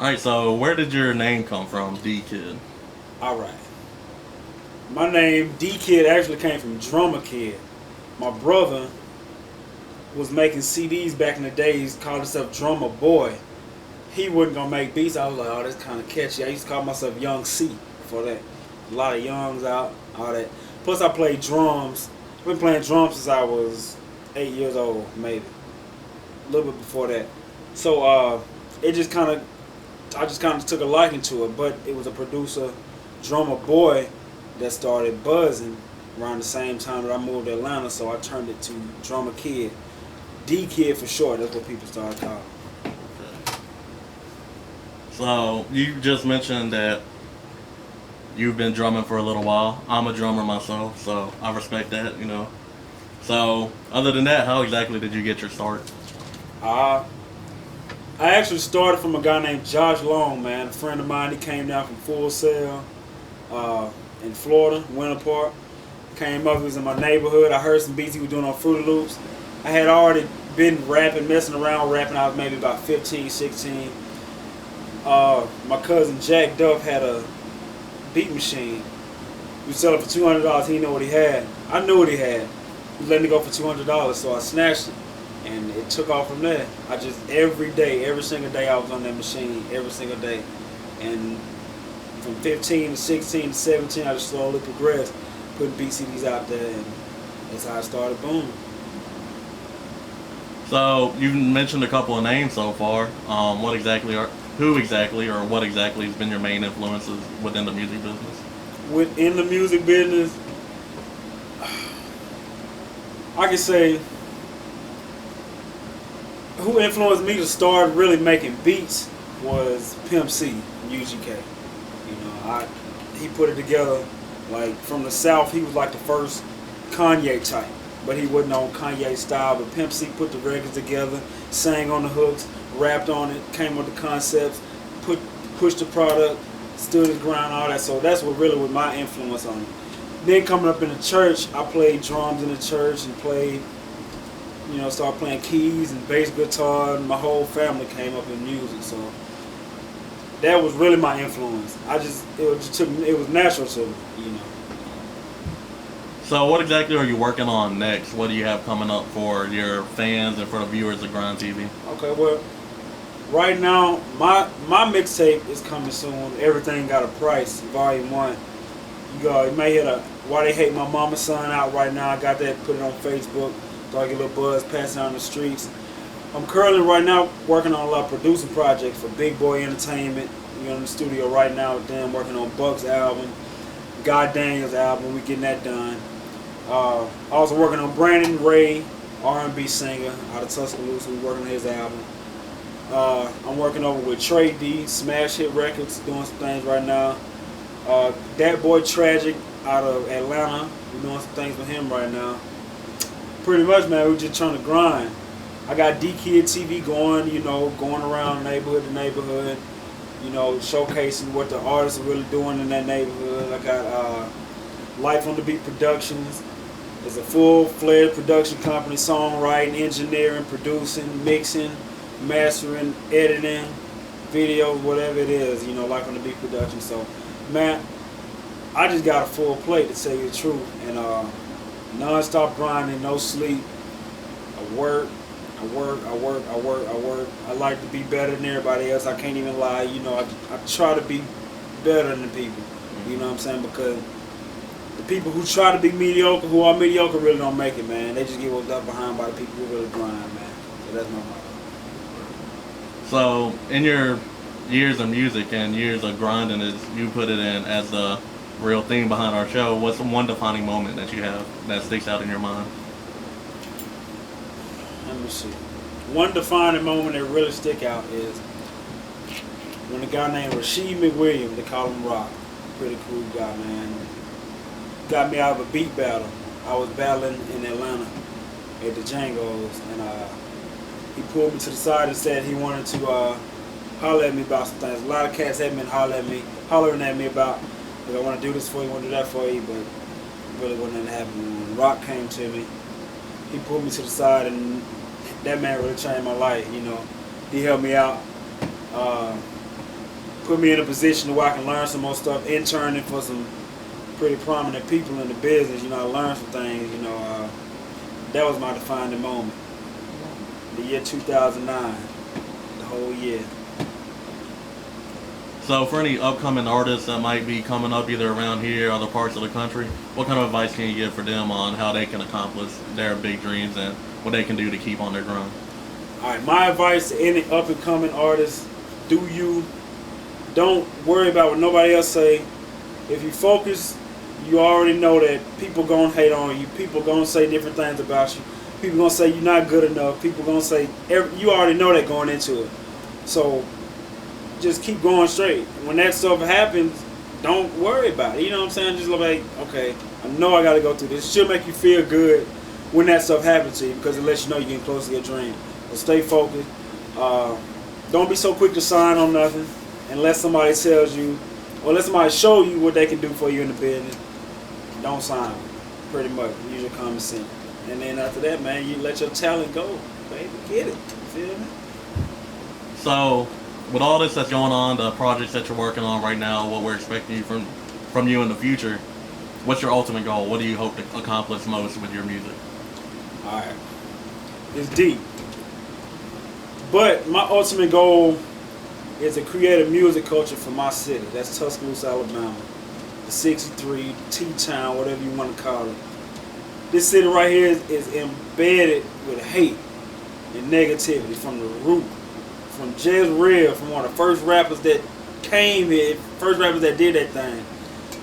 All right, so where did your name come from, D Kid? All right. My name D Kid actually came from Drummer Kid. My brother was making CDs back in the days, called himself Drummer Boy. He wasn't gonna make beats. I was like, oh, that's kind of catchy. I used to call myself Young C for that. A lot of youngs out, all that. Plus, I played drums. I've been playing drums since I was 8 years old, maybe a little bit before that. So it just kind of, I just kind of took a liking to it. But it was a producer, Drummer Boy, that started buzzing around the same time that I moved to Atlanta. So I turned it to Drummer Kid, D Kid for short. That's what people started calling. So you just mentioned that you've been drumming for a little while. I'm a drummer myself, so I respect that. So other than that, how exactly did you get your start? Uh, I actually started from a guy named Josh Long, man. A friend of mine. He came down from Full Sail in Florida, Winter Park. Came up, he was in my neighborhood. I heard some beats he was doing on Fruity Loops. I had already been rapping, messing around rapping. I was maybe about 15, 16. My cousin Jack Duff had a beat machine. He was selling for $200. He didn't know what he had. I knew what he had. He let me go for $200, so I snatched it. And it took off from there. I just, every day, every single day I was on that machine, every single day. And from 15 to 16 to 17, I just slowly progressed, putting beat CDs out there, and that's how I started booming. So you've mentioned a couple of names so far. Who exactly, or what exactly has been your main influences within the music business? Within the music business, I could say who influenced me to start really making beats was Pimp C from UGK. He put it together. Like from the South, he was like the first Kanye type, but he wasn't on Kanye style. But Pimp C put the records together, sang on the hooks, rapped on it, came with the concepts, pushed the product, stood his ground, all that. So that's what really was my influence on it. Then coming up in the church, I played drums in the church and started playing keys and bass guitar, and my whole family came up in music. So that was really my influence. It was natural to me. So what exactly are you working on next? What do you have coming up for your fans and for the viewers of Grind TV? Okay, well, right now my mixtape is coming soon. Everything Got a Price, Volume 1. You may hear the Why They Hate My Mama Son out right now. I got that, put it on Facebook. So I get a little buzz passing out the streets. I'm currently right now working on a lot of producing projects for Big Boy Entertainment. We're in the studio right now with them working on Buck's album, God Daniel's album. We're getting that done. Also working on Brandon Ray, R&B singer out of Tuscaloosa. We're working on his album. I'm working over with Trey D, Smash Hit Records, doing some things right now. Dat Boy Tragic out of Atlanta. We're doing some things with him right now. Pretty much, man, we're just trying to grind. I got D Kid TV going, going around neighborhood to neighborhood, showcasing what the artists are really doing in that neighborhood. I got Life on the Beat Productions. It's a full-fledged production company, songwriting, engineering, producing, mixing, mastering, editing, videos, whatever it is, Life on the Beat Productions. So, man, I just got a full plate, to tell you the truth, and non-stop grinding, no sleep. I work. I like to be better than everybody else. I can't even lie. I try to be better than people. You know what I'm saying? Because the people who try to be mediocre, who are mediocre, really don't make it, man. They just get left behind by the people who really grind, man. So that's my motto. So in your years of music and years of grinding, as you put it in as the real theme behind our show, what's one defining moment that you have that sticks out in your mind? Let me see. One defining moment that really stick out is when a guy named Rasheed McWilliams, they call him Rock, pretty cool guy, man, got me out of a beat battle. I was battling in Atlanta at the Django's, and he pulled me to the side and said he wanted to holler at me about some things. A lot of cats had been hollering at me about, I want to do this for you, want to do that for you, but really wasn't happening. When Rock came to me, he pulled me to the side, and that man really changed my life. He helped me out. put me in a position where I can learn some more stuff, interning for some pretty prominent people in the business. You know, I learned some things. You know, that was my defining moment. The year 2009, the whole year. So for any upcoming artists that might be coming up either around here or other parts of the country, what kind of advice can you give for them on how they can accomplish their big dreams and what they can do to keep on their grind? All right, my advice to any up and coming artist: do you. Don't worry about what nobody else say. If you focus, you already know that people gonna hate on you. People gonna say different things about you. People gonna say you're not good enough. People gonna say you already know that going into it. So just keep going straight. When that stuff happens, don't worry about it. You know what I'm saying? Just look like, okay, I know I got to go through this. It should make you feel good when that stuff happens to you because it lets you know you're getting close to your dream. So stay focused. Don't be so quick to sign on nothing unless somebody tells you or unless somebody show you what they can do for you in the business. Don't sign, pretty much. Use your common sense. And then after that, man, you let your talent go. Baby, get it. You feel me? So with all this that's going on, the projects that you're working on right now, what we're expecting you from you in the future, what's your ultimate goal? What do you hope to accomplish most with your music? All right. It's deep. But my ultimate goal is to create a music culture for my city. That's Tuscaloosa, Alabama. The 63, T-Town, whatever you want to call it. This city right here is embedded with hate and negativity from the root. From Jezreel, from one of the first rappers that came here, first rappers that did that thing,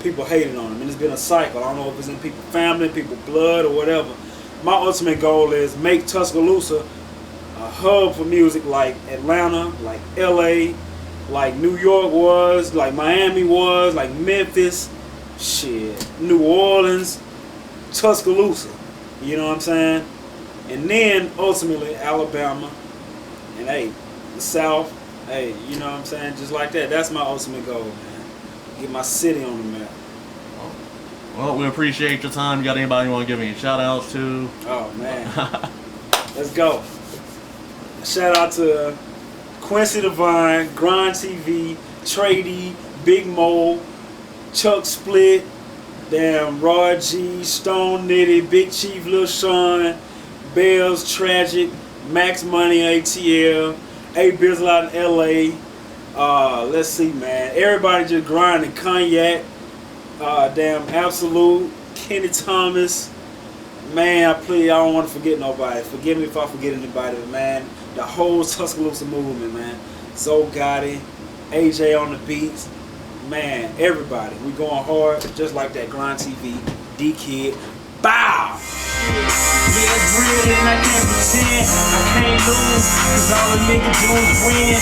people hated on him. And it's been a cycle. I don't know if it's in people's family, people's blood, or whatever. My ultimate goal is make Tuscaloosa a hub for music like Atlanta, like LA, like New York was, like Miami was, like Memphis, shit, New Orleans, Tuscaloosa. You know what I'm saying? And then ultimately Alabama and hey, the South, hey, you know what I'm saying? Just like that. That's my ultimate goal, man. Get my city on the map. Well, we appreciate your time. You got anybody you want to give any shout outs to? Oh, man. Let's go. Shout out to Quincy Divine, Grind TV, Trady, Big Mo, Chuck Split, damn, Rod G, Stone Nitty, Big Chief, Lil Sean, Bells, Tragic, Max Money, ATL, A-Bizzle out in LA. Let's see, man. Everybody just grinding. Cognac, damn, Absolute, Kenny Thomas. Man, I don't want to forget nobody. Forgive me if I forget anybody, but man, the whole Tuscaloosa movement, man. Zoe Gotti, AJ on the beats. Man, everybody. We going hard, just like that Grind TV, D-Kid. Bow! Yeah, it's real and I can't pretend. I can't lose, cause all a nigga do is win.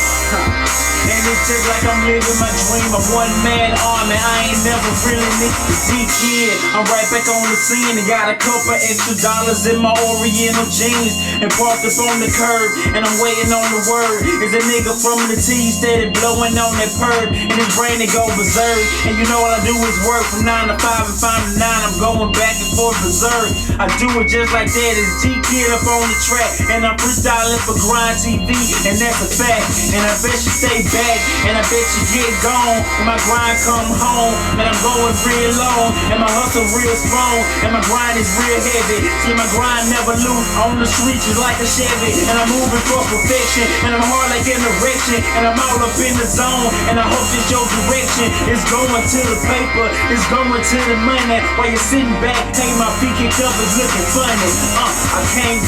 And it's just like I'm living my dream. A one-man army, I ain't never really nigga the D-Kid. I'm right back on the scene and got a couple extra dollars in my Oriental jeans. And parked up on the curb, and I'm waiting on the word. Is a nigga from the T steady blowing on that perb. And his brain it go berserk. And you know all I do is work from 9 to 5 and 5 to 9. I'm going back and forth berserk. I do it just like that. It's G-Kid up on the track. And I'm freestyling for Grind TV. And that's a fact. And I bet you stay back. And I bet you get gone when my grind come home. And I'm going real long. And my hustle real strong. And my grind is real heavy. See, my grind never lose. On the streets just like a Chevy. And I'm moving for perfection. And I'm hard like an erection. And I'm all up in the zone. And I hope this your direction. It's going to the paper. It's going to the money. While you're sitting back, hey, my feet kicked up is looking funny. I can't